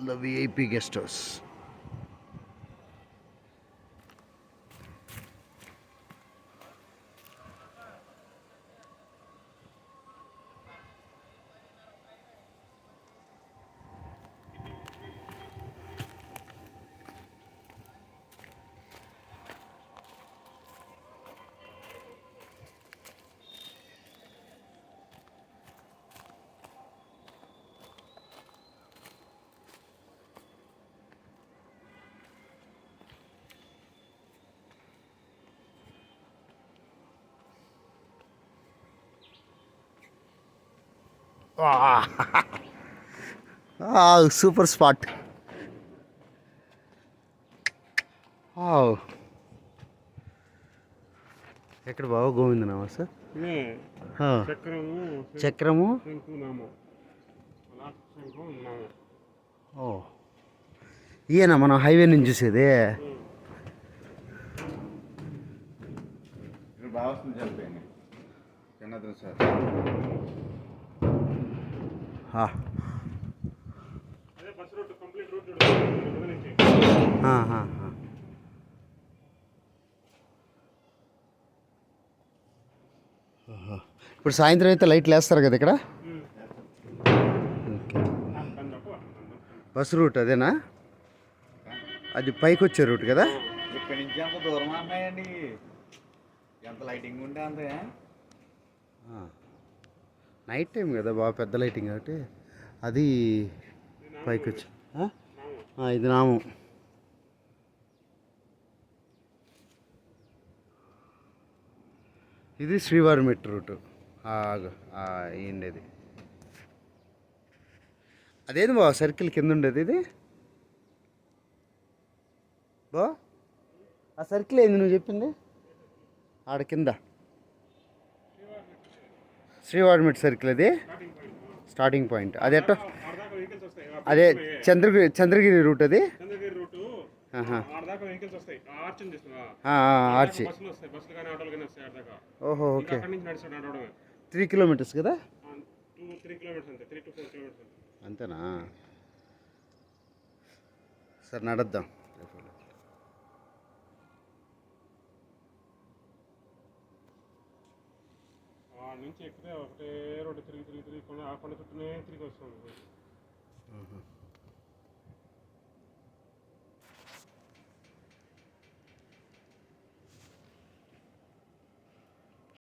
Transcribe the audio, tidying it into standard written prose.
the VIP guest house. Super spot. ఎక్కడ బాబు గోవిందనామా sir? చక్రము. ఓ ఈయన మనం హైవే నుంచి చూసేది. ఇప్పుడు సాయంత్రం అయితే లైట్లు వేస్తారు కదా ఇక్కడ. ఓకే, బస్ రూట్ అదేనా? అది పైకి వచ్చే రూట్ కదా. ఇక్కడి నుంచి అంత దూరం అన్నాయండి, ఎంత లైటింగ్ ఉంటే అంతే. నైట్ టైం కదా బాగా పెద్ద లైటింగ్ కాబట్టి అది పైకి వచ్చి. ఇది నామం. ఇది శ్రీవారి మెట్టు రూటు. ఏంటి అదేంది బావ సర్కిల్ కింద ఉండేది ఇది బా? ఆ సర్కిల్ ఏంది నువ్వు చెప్పింది? ఆడ కింద శ్రీవారి మెట్టు సర్కిల్ అది స్టార్టింగ్ పాయింట్. అది ఎట్ట? అదే చంద్రగిరి రూట్ అది. ఆర్చి. ఓహో, ఓకే. 3 కిలోమీటర్స్ కదా? అంతేనా? సరే నడద్దాం. నుంచి ఎక్కితే ఒకటే రోడ్డు తిరిగి తిరిగి తిరిగి కొండ చుట్టూనే తిరిగి వస్తుంది.